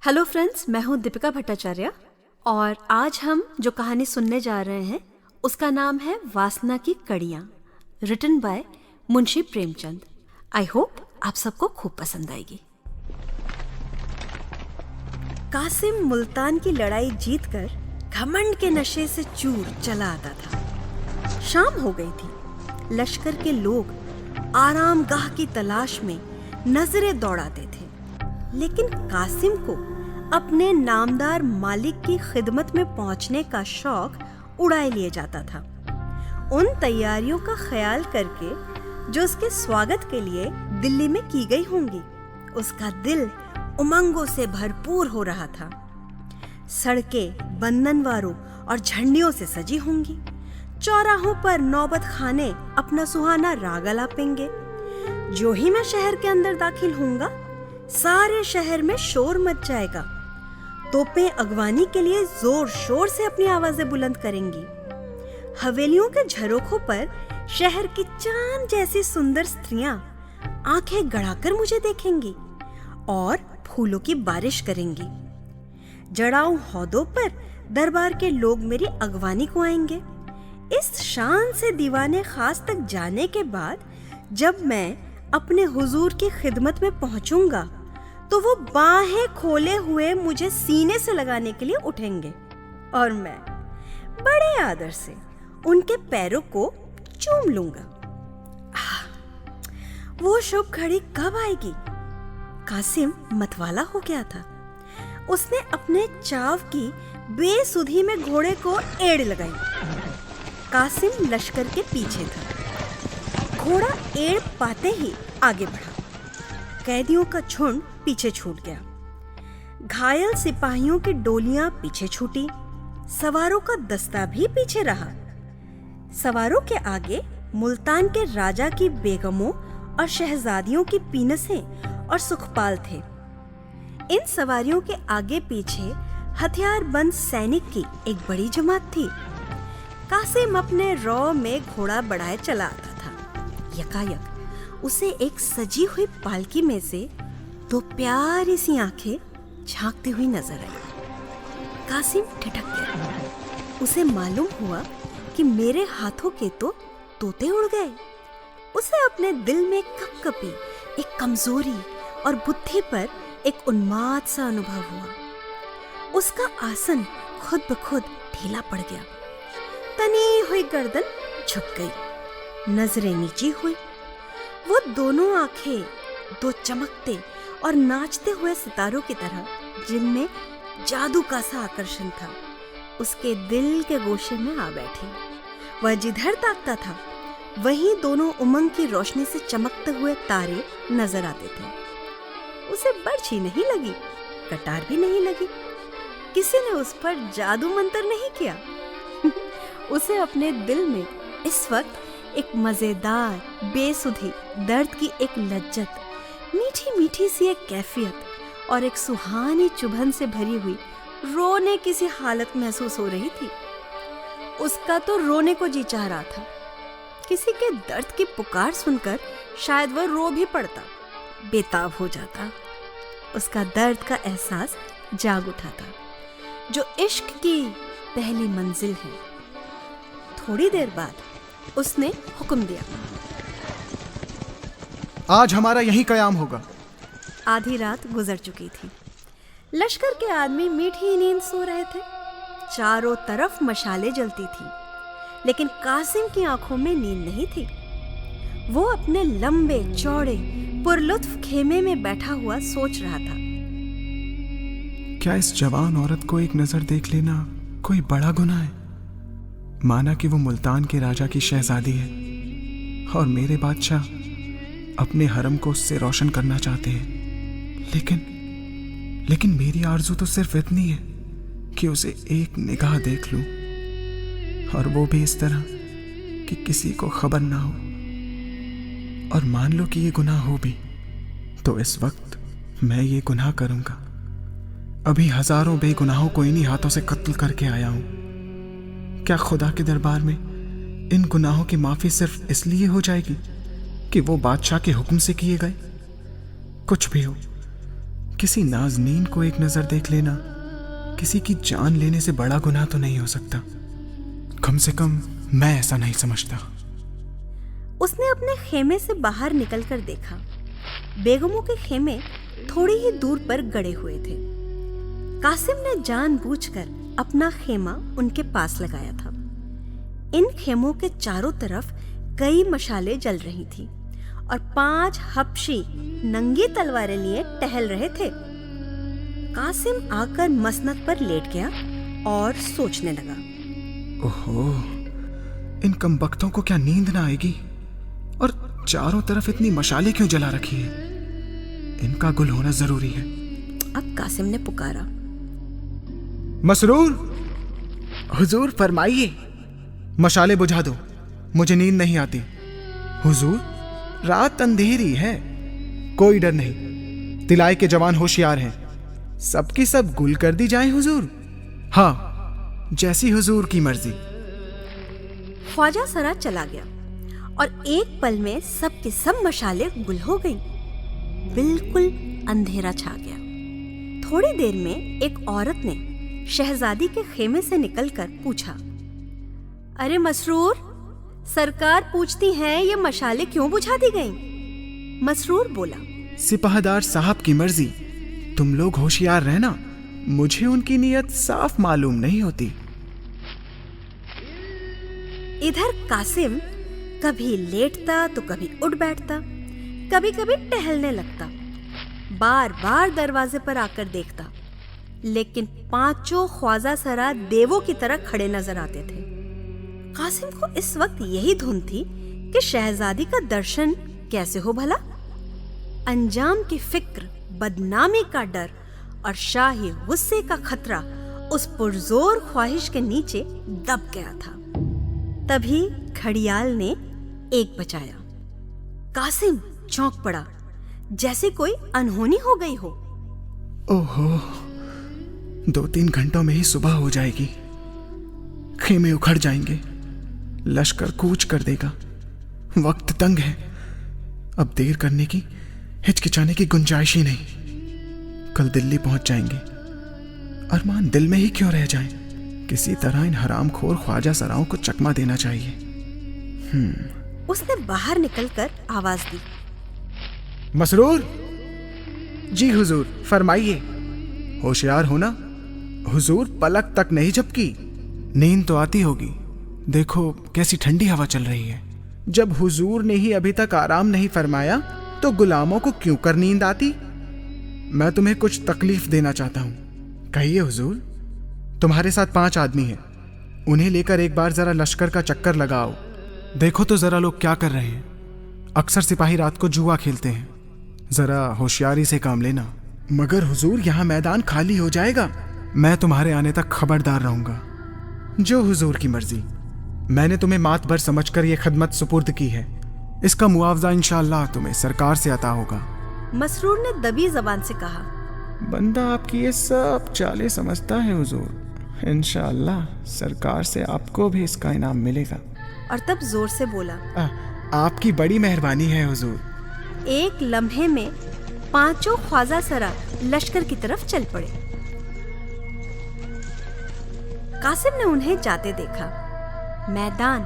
Hello friends, मैं हूँ दीपिका भट्टाचार्य और आज हम जो कहानी सुनने जा रहे हैं उसका नाम है वासना की कड़ियाँ, written by Munshi Premchand. I hope आप सबको खूब पसंद आएगी। कासिम मुल्तान की लड़ाई जीतकर घमंड के नशे से चूर चला आता था। शाम हो गई थी। लश्कर के लोग आरामगाह की तलाश में नजरें दौड़ाते थे, लेकिन कासिम को अपने नामदार मालिक की खिदमत में पहुंचने का शौक उड़ाए लिए जाता था। उन तैयारियों का ख्याल करके जो उसके स्वागत के लिए दिल्ली में की गई होंगी, उसका दिल उमंगों से भरपूर हो रहा था। सड़कें बंधनवारों और झंडियों से सजी होंगी। चौराहों पर नौबत खाने अपना सुहाना राग आलापेंगे। जो ही मैं शहर के अंदर दाखिल होऊंगा, सारे शहर में शोर मच जाएगा। तोपें अगवानी के लिए जोर शोर से अपनी आवाजें बुलंद करेंगी। हवेलियों के झरोखों पर शहर की चांद जैसी सुंदर स्त्रियां आंखें गड़ाकर मुझे देखेंगी और फूलों की बारिश करेंगी। जड़ाऊ हौदों पर दरबार के लोग मेरी अगवानी को आएंगे। इस शान से दीवाने खास तक जाने के बाद जब मैं अपने हुजूर की खिदमत में पहुंचूंगा तो वो बाहें खोले हुए मुझे सीने से लगाने के लिए उठेंगे और मैं बड़े आदर से उनके पैरों को चूम लूंगा। वो शुभ घड़ी कब आएगी? कासिम मतवाला हो गया था। उसने अपने चाव की बेसुधी में घोड़े को एड़ लगाई। कासिम लश्कर के पीछे था। घोड़ा एड़ पाते ही आगे बढ़ा। कैदियों का झुंड पीछे छूट गया। घायल सिपाहियों की डोलियां पीछे छूटी। सवारों का दस्ता भी पीछे रहा। सवारों के आगे मुल्तान के राजा की बेगमों और शहजादियों की पीनसें और सुखपाल थे। इन सवारियों के आगे पीछे हथियारबंद सैनिक की एक बड़ी जमात थी। कासिम अपने रौ में घोड़ा बढ़ाए चला आता था। यकायक उसे एक सजी हुई पालकी में से दो प्यारी सी आंखें झांकती हुई नजर आई। कासिम ठिठक गया। उसे मालूम हुआ कि मेरे हाथों के तो तोते उड़ गए। उसे अपने दिल में कपकपी, एक कमजोरी और बुद्धि पर एक उन्माद सा अनुभव हुआ। उसका आसन खुद ब खुद ढीला पड़ गया। तनी हुई गर्दन झुक गई। नजरें नीची हुई। वो दोनों आंखें दो चमकते और नाचते हुए सितारों की तरह, जिनमें जादू का सा आकर्षण था, उसके दिल के गोशे में आ बैठी। वह जिधर ताकता था वहीं दोनों उमंग की रोशनी से चमकते हुए तारे नजर आते थे। उसे बर्छी नहीं लगी, कटार भी नहीं लगी। किसी ने उस पर जादू मंत्र नहीं किया। उसे अपने दिल में इस वक्त एक मजेदार, बेसुधी दर्द की एक लज्जत, मीठी मीठी सी एक कैफियत और एक सुहानी चुभन से भरी हुई रोने की सी हालत महसूस हो रही थी। उसका तो रोने को जी चाह रहा था। किसी के दर्द की पुकार सुनकर शायद वह रो भी पड़ता, बेताब हो जाता। उसका दर्द का एहसास जाग उठा था, जो इश्क की पहली मंजिल है। थोड़ी देर बाद उसने हुक्म दिया, आज हमारा यही कयाम होगा। आधी रात गुजर चुकी थी। लश्कर के आदमी मीठी नींद सो रहे थे। चारों तरफ मशालें जलती थी, लेकिन कासिम की आंखों में नींद नहीं थी। वो अपने लंबे चौड़े पुरलुत्फ खेमे में बैठा हुआ सोच रहा था। क्या इस जवान औरत को एक नजर देख लेना कोई बड़ा गुनाह है? माना कि वो मुल्तान के राजा की शहजादी है और मेरे बादशाह अपने हरम को उससे रोशन करना चाहते हैं, लेकिन मेरी आरज़ू तो सिर्फ इतनी है कि उसे एक निगाह देख लूं, और वो भी इस तरह कि किसी को खबर ना हो। और मान लो कि ये गुनाह हो भी, तो इस वक्त मैं ये गुनाह करूंगा। अभी हजारों बेगुनाहों को इन्हीं हाथों से कत्ल करके आया हूं। क्या खुदा के दरबार में इन गुनाहों की माफी सिर्फ इसलिए हो जाएगी कि वो बादशाह के हुक्म से किए गए? कुछ भी हो, किसी नाज़नीन को एक नजर देख लेना किसी की जान लेने से बड़ा गुनाह तो नहीं हो सकता। कम से कम मैं ऐसा नहीं समझता। उसने अपने खेमे से बाहर निकलकर देखा। बेगमों के खेमे थोड़ी ही दूर पर गड़े हुए थे। कासिम ने जानबूझकर अपना खेमा उनके पास लगाया था। इन खेमों के चारों तरफ कई मशालें जल रही थीं और 5 हबशी नंगी तलवारें लिए टहल रहे थे। कासिम आकर मसनद पर लेट गया और सोचने लगा। ओहो, इन कमबख्तों को क्या नींद ना आएगी? और चारों तरफ इतनी मशालें क्यों जला रखी है? इनका गुल होना जरूरी है। अब कासिम ने पुकारा, मसरूर, हुजूर फरमाइए। मशाले बुझा दो, मुझे नींद नहीं आती। हुजूर, रात अंधेरी है। कोई डर नहीं, तिलाई के जवान होशियार हैं। सबकी सब गुल कर दी जाए हुजूर। हाँ, जैसी हुजूर की मर्जी। ख्वाजा सरा चला गया और एक पल में सब की सब मशालें गुल हो गईं। बिल्कुल अंधेरा छा गया। थोड़ी देर में एक औरत ने शहजादी के खेमे से निकलकर पूछा, अरे मसरूर, सरकार पूछती हैं ये मशालें क्यों बुझा दी गईं? मसरूर बोला, सिपाहदार साहब की मर्जी। तुम लोग होशियार रहना, मुझे उनकी नीयत साफ मालूम नहीं होती। इधर कासिम कभी लेटता तो कभी उठ बैठता, कभी कभी टहलने लगता। बार बार दरवाजे पर आकर देखता, लेकिन 5 ख्वाजा सरा देवों की तरह खड़े नजर आते थे। कासिम को इस वक्त यही धुन थी कि शहजादी का दर्शन कैसे हो भला। अंजाम की फिक्र, बदनामी का डर और शाही गुस्से का खतरा उस पुरजोर ख्वाहिश के नीचे दब गया था। तभी घड़ियाल ने 1 बजाया। कासिम चौंक पड़ा, जैसे कोई अनहोनी हो गई हो। ओहो, 2-3 घंटों में ही सुबह हो जाएगी। खेमे उखड़ जाएंगे, लश्कर कूच कर देगा। वक्त तंग है, अब देर करने की, हिचकिचाने की गुंजाइश ही नहीं। कल दिल्ली पहुंच जाएंगे। अरमान दिल में ही क्यों रह जाएं? किसी तरह इन हरामखोर ख्वाजा सराओं को चकमा देना चाहिए। उसने बाहर निकलकर आवाज दी, मसरूर। जी हुजूर, फरमाइए। होशियार हो ना? हुजूर पलक तक नहीं झपकी। नींद तो आती होगी, देखो कैसी ठंडी हवा चल रही है। जब हुजूर ने ही अभी तक आराम नहीं फरमाया तो गुलामों को क्यों कर नींद आती? मैं तुम्हें कुछ तकलीफ देना चाहता हूं। कहिए हुजूर। तुम्हारे साथ 5 आदमी हैं, उन्हें लेकर एक बार जरा लश्कर का चक्कर लगाओ। देखो तो जरा लोग क्या कर रहे हैं। अक्सर सिपाही रात को जुआ खेलते हैं, जरा होशियारी से काम लेना। मगर हुजूर, यहाँ मैदान खाली हो जाएगा। मैं तुम्हारे आने तक खबरदार रहूंगा। जो हुजूर की मर्जी। मैंने तुम्हें मात भर समझकर यह खदमत सुपुर्द की है, इसका मुआवजा इंशाअल्लाह तुम्हें सरकार से अता होगा। मसरूर ने दबी जबान से कहा, बंदा आपकी ये सब चालें समझता है हुजूर। इंशाअल्लाह सरकार से आपको भी इसका इनाम मिलेगा। और तब जोर से बोला, आपकी बड़ी मेहरबानी है हुजूर। एक लम्हे में 5 ख्वाजा सरा लश्कर की तरफ चल पड़े। कासिम ने उन्हें जाते देखा। मैदान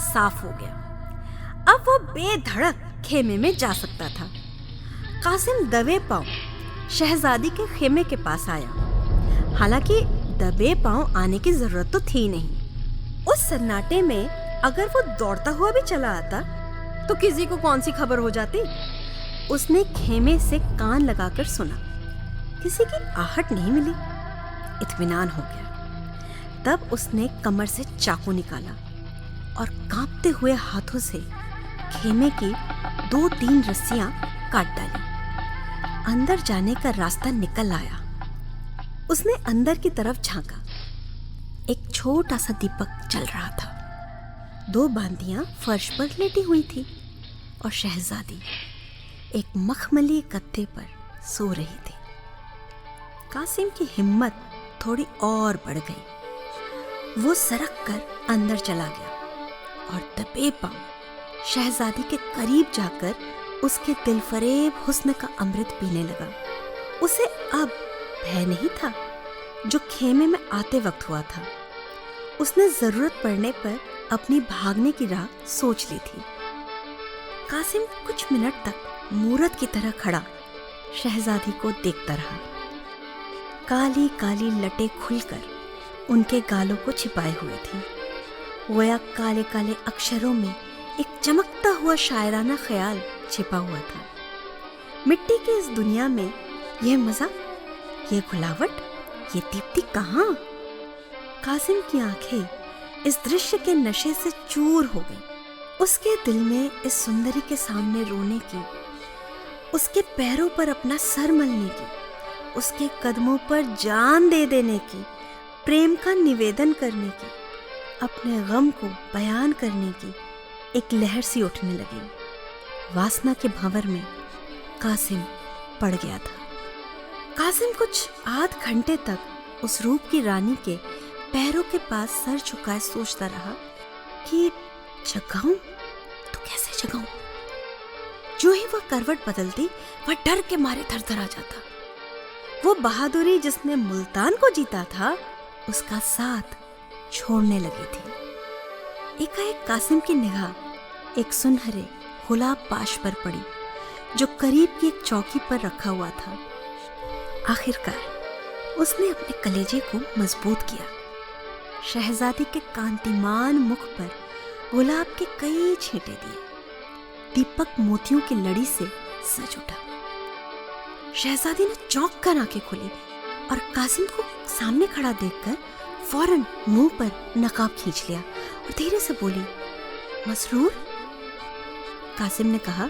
साफ हो गया। अब वो बेधड़क खेमे में जा सकता था। कासिम दबे पांव शहजादी के खेमे के पास आया। हालांकि दबे पांव आने की जरूरत तो थी नहीं। उस सन्नाटे में अगर वो दौड़ता हुआ भी चला आता तो किसी को कौन सी खबर हो जाती। उसने खेमे से कान लगाकर सुना, किसी की आहट नहीं मिली। इत्मीनान हो गया। तब उसने कमर से चाकू निकाला और कांपते हुए हाथों से खेमे की 2-3 रस्सियां काट डाली। अंदर जाने का रास्ता निकल आया। उसने अंदर की तरफ झांका। एक छोटा सा दीपक जल रहा था। 2 बांदियां फर्श पर लेटी हुई थी और शहजादी एक मखमली गद्दे पर सो रही थी। कासिम की हिम्मत थोड़ी और बढ़ गई। वो सरक कर अंदर चला गया और दबे पांव शहजादी के करीब जाकर उसके दिलफरेब हुस्न का अमृत पीने लगा। उसे अब भय नहीं था जो खेमे में आते वक्त हुआ था। उसने जरूरत पड़ने पर अपनी भागने की राह सोच ली थी। कासिम कुछ मिनट तक मूरत की तरह खड़ा शहजादी को देखता रहा। काली काली लटें खुलकर उनके गालों को छिपाए हुए थी। गोया काले काले अक्षरों में एक चमकता हुआ शायराना ख्याल छिपा हुआ था। मिट्टी की इस दुनिया में यह मजा, ये खुलावट, ये दीप्ति कहाँ? कासिम की आंखें इस दृश्य के नशे से चूर हो गई। उसके दिल में इस सुंदरी के सामने रोने की, उसके पैरों पर अपना सर मलने की, उसके कदमों पर जान दे देने की, प्रेम का निवेदन करने की, अपने गम को बयान करने की एक लहर सी उठने लगी। वासना के भंवर में कासिम पड़ गया था। कासिम कुछ आध घंटे तक उस रूप की रानी के पैरों के पास सर झुकाए सोचता रहा कि जगाऊं तो कैसे जगाऊं। जो ही वह करवट बदलती वह डर के मारे थरथरा जाता। वो बहादुरी जिसने मुल्तान को जीता था उसका साथ छोड़ने लगी थी। एकाएक कासिम की निगाह एक सुनहरे गुलाब पाश पर पड़ी जो करीब की एक चौकी पर रखा हुआ था। आखिरकार उसने अपने कलेजे को मजबूत किया। शहजादी के कांतिमान मुख पर गुलाब के कई छींटे दिए। दीपक मोतियों की लड़ी से सज उठा। शहजादी ने चौंक कर आंखें खोली और कासिम को सामने खड़ा देखकर फौरन मुंह पर नकाब खींच लिया और धीरे से बोली, मसरूर? कासिम ने कहा,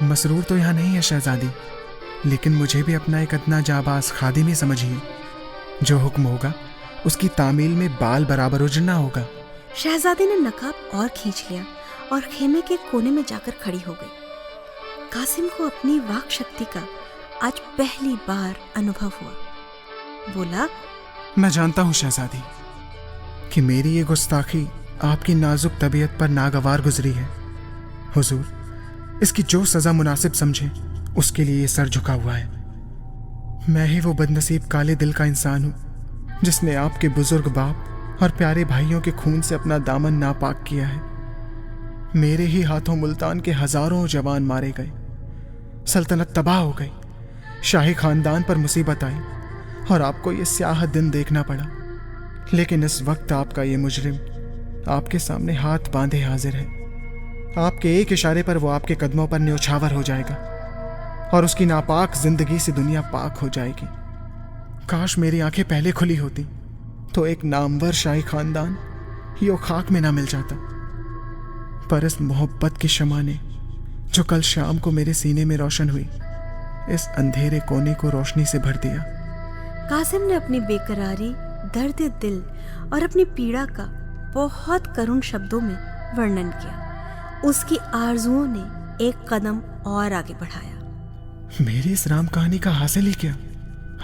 मसरूर तो यहाँ नहीं है शहजादी, लेकिन मुझे भी अपना एक अदना जाबाज खादिम समझिए। जो हुक्म होगा उसकी तामील में बाल बराबर उजड़ना होगा। शहजादी ने नकाब और खींच लिया और खेमे के कोने में जाकर खड़ी हो गई। कासिम को अपनी वाक शक्ति का आज पहली बार अनुभव हुआ। बोला, मैं जानता हूँ शहजादी कि मेरी ये गुस्ताखी आपकी नाजुक तबीयत पर नागवार गुजरी है। हुजूर, इसकी जो सजा मुनासिब समझे उसके लिए ये सर झुका हुआ है। मैं ही वो बदनसीब काले दिल का इंसान हूँ जिसने आपके बुजुर्ग बाप और प्यारे भाइयों के खून से अपना दामन नापाक किया है। मेरे ही हाथों मुल्तान के हजारों जवान मारे गए, सल्तनत तबाह हो गई, शाही खानदान पर मुसीबत आई और आपको ये स्याह दिन देखना पड़ा। लेकिन इस वक्त आपका ये मुजरिम आपके सामने हाथ बांधे हाजिर है। आपके एक इशारे पर वो आपके कदमों पर न्योछावर हो जाएगा और उसकी नापाक जिंदगी से दुनिया पाक हो जाएगी। काश मेरी आंखें पहले खुली होती तो एक नामवर शाही खानदान यो खाक में ना मिल जाता। पर इस मोहब्बत की शमा ने जो कल शाम को मेरे सीने में रोशन हुई, इस अंधेरे कोने को रोशनी से भर दिया। कासिम ने अपनी बेकरारी, दर्द दिल और अपनी पीड़ा का बहुत करुण शब्दों में वर्णन किया। उसकी आरजुओं ने एक कदम और आगे बढ़ाया। मेरी इस राम कहानी का हासिल ही क्या?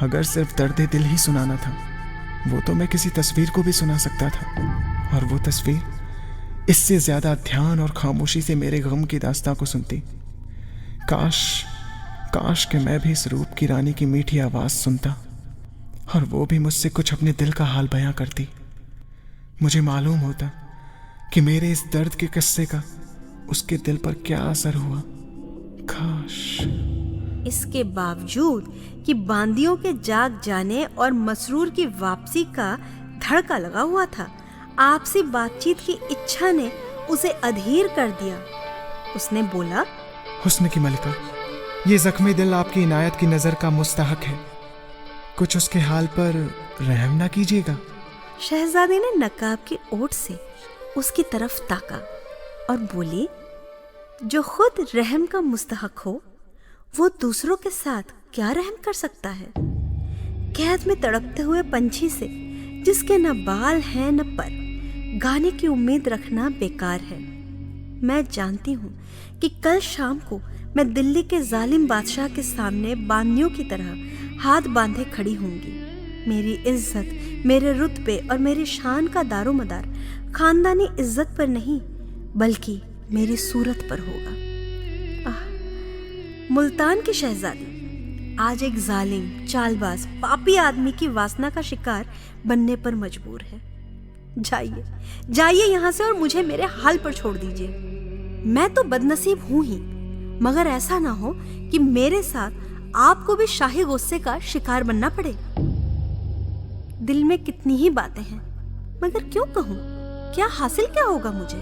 अगर सिर्फ दर्द दिल ही सुनाना था, वो तो मैं किसी तस्वीर को भी सुना सकता था, और वो तस्वीर इससे ज्यादा ध्यान और खामोशी से मेरे गम की दास्तां को सुनती। काश कि मैं भी इस रूप की रानी की मीठी आवाज सुनता और वो भी मुझसे कुछ अपने दिल का हाल बयां करती। मुझे मालूम होता कि मेरे इस दर्द के किस्से का उसके दिल पर क्या असर हुआ। काश। इसके बावजूद कि बांदियों के जाग जाने और मसरूर की वापसी का धड़का लगा हुआ था, आपसी बातचीत की इच्छा ने उसे अधीर कर दिया। उसने बोला, हुस्न की मलिका, ये जख्मी दिल आपकी इनायत की नजर का मुस्तहक है। कुछ उसके हाल पर रहम ना कीजिएगा। शहजादी ने नकाब की ओट से उसकी तरफ ताका और बोली, जो खुद रहम का मुस्तहक हो वो दूसरों के साथ क्या रहम कर सकता है? कैद में तड़पते हुए पंछी से जिसके न बाल हैं न पर, गाने की उम्मीद रखना बेकार है। मैं जानती हूँ कि कल शाम को मैं दिल्ली के जालिम बादशाह के सामने बांदियों की तरह हाथ बांधे खड़ी होंगी। मेरी इज्जत, मेरे रुतबे और मेरी शान का दारोमदार खानदानी इज्जत पर नहीं बल्कि मेरी सूरत पर होगा। मुल्तान की शहजादी आज एक जालिम, चालबाज, पापी आदमी की वासना का शिकार बनने पर मजबूर है। जाइए, जाइए यहाँ से और मुझे मेरे हाल पर छोड़ दीजिए। मैं तो बदनसीब हूं ही, मगर ऐसा ना हो कि मेरे साथ आपको भी शाही गुस्से का शिकार बनना पड़े। दिल में कितनी ही बातें हैं, मगर क्यों कहूं? क्या हासिल क्या होगा मुझे?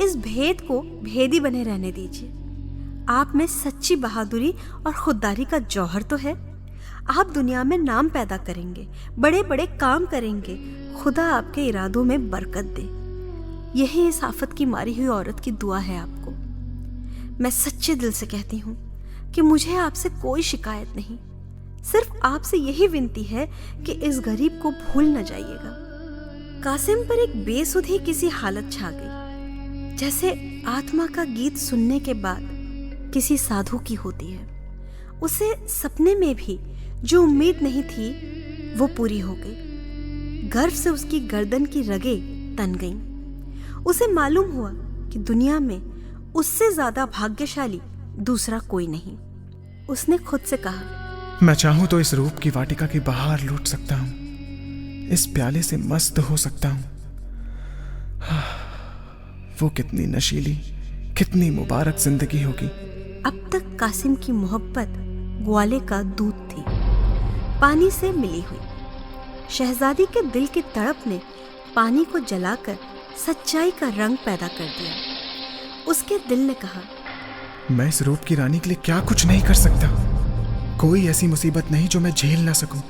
इस भेद को भेदी बने रहने दीजिए। आप में सच्ची बहादुरी और खुददारी का जौहर तो है। आप दुनिया में नाम पैदा करेंगे, बड़े बड़े काम करेंगे। खुदा आपके इरादों में बरकत दे। यही इस आफत की मारी हुई औरत की दुआ है आपको। मैं सच्चे दिल से कहती हूँ कि मुझे आपसे कोई शिकायत नहीं। सिर्फ आपसे यही विनती है कि इस गरीब को भूल न जाइएगा। कासिम पर एक बेसुधी किसी हालत छा गई, जैसे आत्मा का गीत सुनने के बाद किसी साधु की होती है। उसे सपने में भी जो उम्मीद नहीं थी वो पूरी हो गई। गर्व से उसकी गर्दन की रगें तन गईं। उसे मालूम हुआ कि दुनिया में उससे ज्यादा भाग्यशाली दूसरा कोई नहीं। उसने खुद से कहा, मैं चाहूं तो इस रूप की वाटिका की बहार लूट सकता हूं, इस प्याले से मस्त हो सकता हूं। वो कितनी नशीली, कितनी मुबारक जिंदगी होगी। अब तक कासिम की मोहब्बत ग्वाले का दूध थी, पानी से मिली हुई। शहजादी के दिल की तड़प ने पानी को जलाकर सच्चाई का रंग पैदा कर दिया। उसके दिल ने कहा, मैं इस रूप की रानी के लिए क्या कुछ नहीं कर सकता। कोई ऐसी मुसीबत नहीं जो मैं झेल ना सकूं,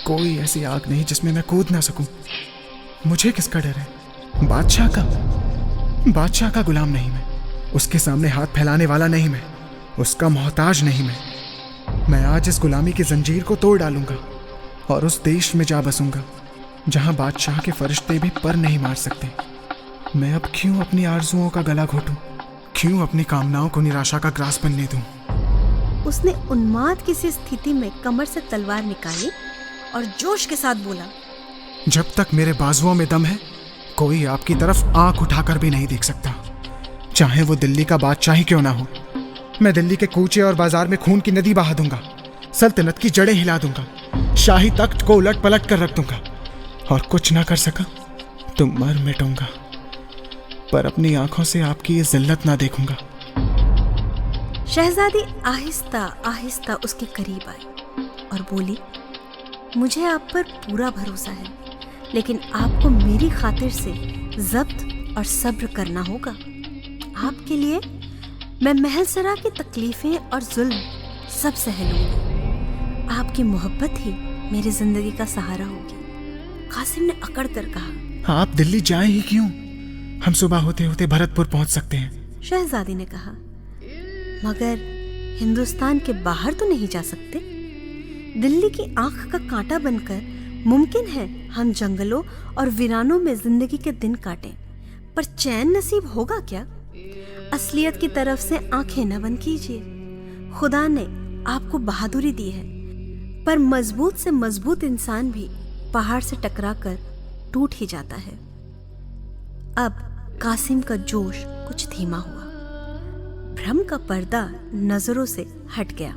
कोई ऐसी आग नहीं जिसमें मैं कूद ना सकूं। मुझे किसका डर है? बादशाह का गुलाम नहीं मैं, उसके सामने हाथ फैलाने वाला नहीं मैं, उसका मोहताज नहीं मैं आज इस गुलामी की जंजीर को तोड़ डालूंगा और उस देश में जा बसूंगा जहां बादशाह के फरिश्ते भी पर नहीं मार सकते। मैं अब क्यों अपनी आरजुओं का गला घोटूं? क्यों अपनी कामनाओं को निराशा का ग्रास बनने दूं? उसने उन्माद की सी स्थिति में कमर से तलवार निकाली और जोश के साथ बोला, जब तक मेरे बाजुओं में दम है कोई आपकी तरफ आंख उठाकर भी नहीं देख सकता, चाहे वो दिल्ली का बादशाह ही क्यों ना हो। मैं दिल्ली के कूचे और बाजार में खून की नदी बहा दूंगा, सल्तनत की जड़ें हिला दूंगा, शाही तख्त को उलट पलट कर रख दूंगा, और कुछ ना कर सका तो मर मिटूंगा, पर अपनी आंखों से आपकी ये जिल्लत ना देखूंगा। शहजादी आहिस्ता आहिस्ता उसके करीब आई और बोली, मुझे आप पर पूरा भरोसा है, लेकिन आपको मेरी खातिर से जब्त और सब्र करना होगा। आपके लिए मैं महलसरा की तकलीफें और जुल्म सब सह लूंगी। आपकी मोहब्बत ही मेरी जिंदगी का सहारा होगी। कासिम ने अकड़ कर कहा, आप दिल्ली जाएं ही क्यों? हम सुबह होते होते भरतपुर पहुंच सकते हैं। शहजादी ने कहा, मगर हिंदुस्तान के बाहर तो नहीं जा सकते। दिल्ली की आंख का कांटा बनकर मुमकिन है हम जंगलों और वीरानों में जिंदगी के दिन काटें, पर चैन नसीब होगा क्या? असलियत की तरफ से आंखें न बंद कीजिए। खुदा ने आपको बहादुरी दी है, पर मजबूत से मजबूत इंसान भी पहाड़ से टकराकर टूट ही जाता है। अब कासिम का जोश कुछ धीमा हुआ। भ्रम का पर्दा नजरों से हट गया।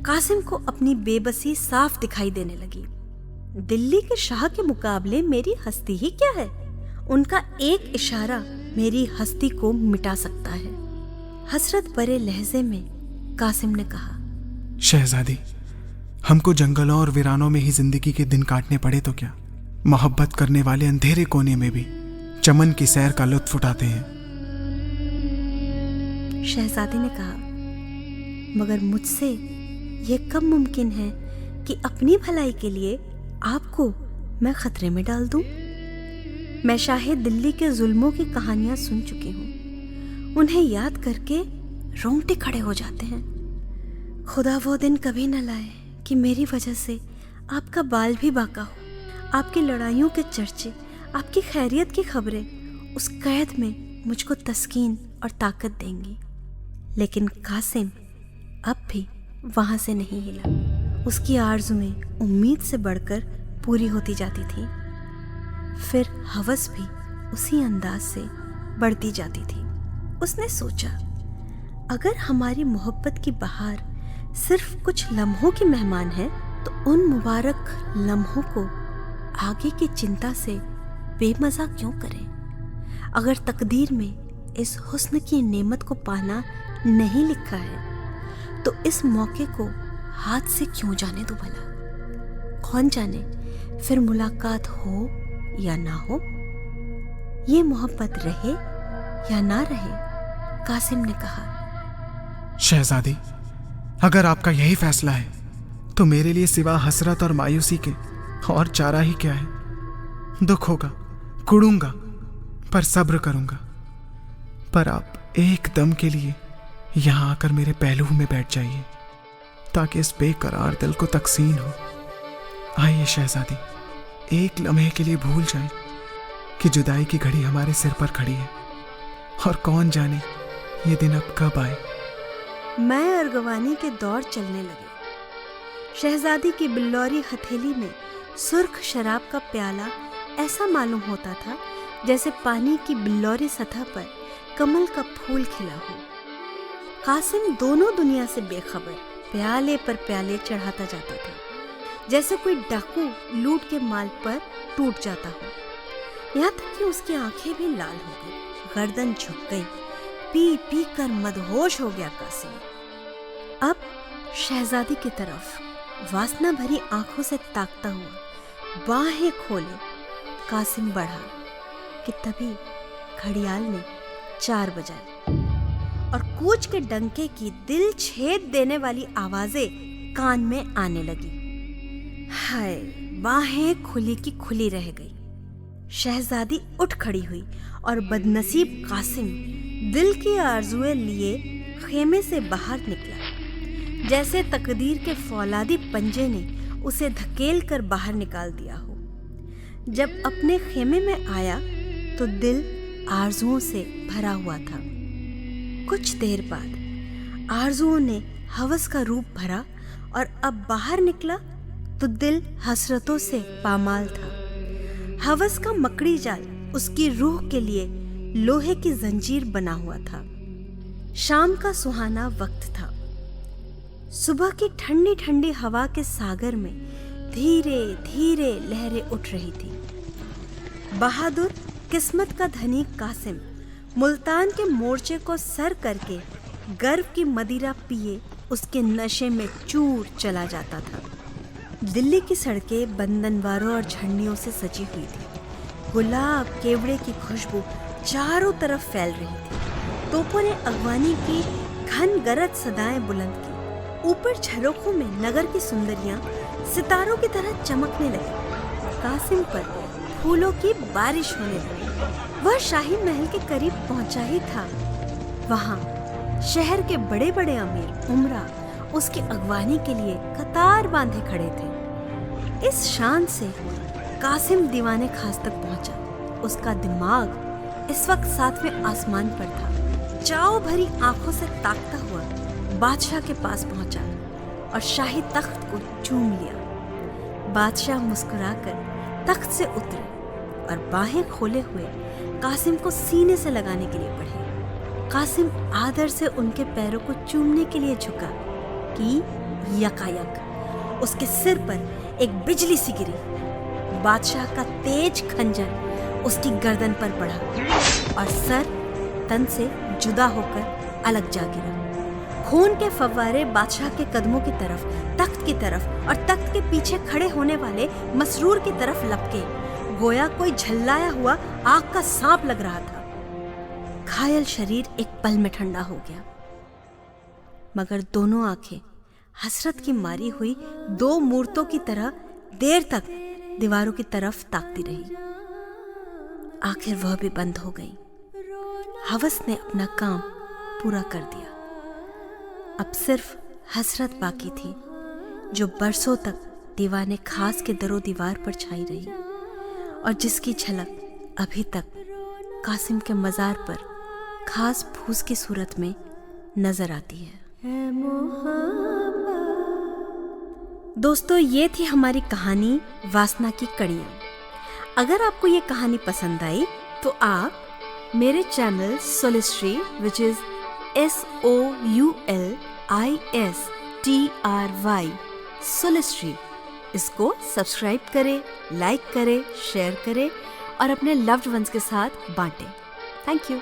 कासिम को अपनी बेबसी साफ दिखाई देने लगी। दिल्ली के शाह के मुकाबले मेरी हस्ती ही क्या है? उनका एक इशारा मेरी हस्ती को मिटा सकता है। हसरत भरे लहजे में कासिम ने कहा, शहजादी, हमको जंगलों और वीरानों में ही जिंदगी के दिन काटने पड़े तो क्या, मोहब्बत करने वाले अंधेरे कोने में भी चमन की सैर का लुत्फ उठाते हैं। शहजादी ने कहा, मगर मुझसे यह कब मुमकिन है कि अपनी भलाई के लिए आपको मैं खतरे में डाल दूं? मैं शाहे दिल्ली के जुल्मों की कहानियां सुन चुकी हूं। उन्हें याद करके रोंगटे खड़े हो जाते हैं। खुदा वो दिन कभी न लाए कि मेरी वजह से आपका बाल भी बाका हो। आपकी लड़ाइयों के चर्चे, आपकी खैरियत की खबरें उस कैद में मुझको तस्कीन और ताकत देंगी। लेकिन कासिम अब भी वहां से नहीं हिला। उसकी आरज़ुएं उम्मीद से बढ़कर पूरी होती जाती थी, फिर हवस भी उसी अंदाज से बढ़ती जाती थी। उसने सोचा, अगर हमारी मोहब्बत की बहार सिर्फ कुछ लम्हों की मेहमान है तो उन मुबारक लम्हों को आगे की चिंता से बेमज़ा क्यों करें? अगर तकदीर में इस हुस्न की नेमत को पाना नहीं लिखा है तो इस मौके को हाथ से क्यों जाने दो भला? कौन जाने फिर मुलाकात हो या ना हो, ये मोहब्बत रहे या ना रहे। कासिम ने कहा, शहजादी, अगर आपका यही फैसला है तो मेरे लिए सिवा हसरत और मायूसी के और चारा ही क्या है। दुख होगा, कुड़ूंगा, पर सब्र करूंगा। पर आप एक दम के लिए यहां आकर मेरे पहलू में बैठ जाइए ताकि इस बेकरार दिल को तकसीन हो। आइए शहजादी, एक लम्हे के लिए भूल जाएं कि जुदाई की घड़ी हमारे सिर पर खड़ी है और कौन जाने ये दिन अब कब आए। मैं अर्गवानी के दौर चलने लगे। शहजादी की बिल्लौरी हथेली में सुर्ख शराब का प्याला ऐसा मालूम होता था जैसे पानी की बिल्लौरी सतह पर कमल का फूल खिला हो। कासिम दोनों दुनिया से बेखबर प्याले पर प्याले चढ़ाता जाता था, जैसे कोई डाकू लूट के माल पर टूट जाता हो। यहाँ तक कि उसकी आंखें भी लाल हो गई, गर्दन झुक गई, पी पी कर मदहोश हो गया कासिम। अब शहजादी की तरफ वासना भरी आंखों से ताकता हुआ बाहें खोले कासिम बढ़ा कि तभी घड़ियाल ने 4 बजाए और कूच के डंके की दिल छेद देने वाली आवाजें कान में आने लगी। हाय, बाहें खुली की खुली रह गई। शहजादी उठ खड़ी हुई और बदनसीब कासिम दिल की आरजुएं लिए खेमे से बाहर निकला, जैसे तकदीर के फौलादी पंजे ने उसे धकेल कर बाहर निकाल दिया हो। जब अपने खेमे में आया तो दिल आरजुओं से भरा हुआ था। कुछ देर बाद आरजुओं ने हवस का रूप भरा और अब बाहर निकला तो दिल हसरतों से पामाल था। हवस का मकड़ी जाल उसकी रूह के लिए लोहे की जंजीर बना हुआ था। शाम का सुहाना वक्त था। सुबह की ठंडी ठंडी हवा के सागर में धीरे धीरे लहरें उठ रही थी। बहादुर किस्मत का धनी कासिम मुल्तान के मोर्चे को सर करके गर्व की मदिरा पिए उसके नशे में चूर चला जाता था। दिल्ली की सड़कें बंदनवारों और झंडियों से सजी हुई थी। गुलाब केवड़े की खुशबू चारों तरफ फैल रही थी। तोपों ने अगवानी की घन गरज सदाएं बुलंद की। ऊपर झरोखों में नगर की सुंदरियां सितारों की तरह चमकने लगी। कासिम पर फूलों की बारिश होने लगी। वह शाही महल के करीब पहुंचा ही था। वहां शहर के बड़े बड़े अमीर उमरा उसकी अगवानी के लिए कतार बांधे खड़े थे। इस शान से कासिम दीवाने खास तक पहुंचा। उसका दिमाग इस वक्त 7वें आसमान पर था। चाव भरी आंखों से ताकता हुआ बादशाह के पास पहुंचा और शाही तख्त को चूम लिया। बादशाह मुस्कुराकर तख्त से उतरे और बाहें खोले हुए कासिम को सीने से लगाने के लिए बढ़े। कासिम आदर से उनके पैरों को चूमने के लिए झुका कि यकायक उसके सिर पर एक बिजली सी गिरी। बादशाह का तेज खंजर उसकी गर्दन पर पड़ा और सर तन से जुदा होकर अलग जा गिरा। खून के फव्वारे बादशाह के कदमों की तरफ, तख्त की तरफ और तख्त के पीछे खड़े होने वाले मसरूर की तरफ लपके, गोया कोई झल्लाया हुआ आग का सांप लग रहा था। घायल शरीर एक पल में ठंडा हो गया, मगर दोनों आंखें हसरत की मारी हुई 2 मूर्तों की तरह देर तक दीवारों की तरफ ताकती रही। आखिर वह भी बंद हो गई। हवस ने अपना काम पूरा कर दिया। अब सिर्फ हसरत बाकी थी, जो बरसों तक दीवाने खास के दरो दीवार पर छाई रही और जिसकी झलक अभी तक कासिम के मज़ार पर खास फूस की सूरत में नजर आती है। दोस्तों, ये थी हमारी कहानी वासना की कड़ियाँ। अगर आपको ये कहानी पसंद आई तो आप मेरे channel Soulistry, which is SOULIS Soulistry। इसको सब्सक्राइब करें, लाइक करें, शेयर करें और अपने लव्ड वंस के साथ बांटें। Thank you.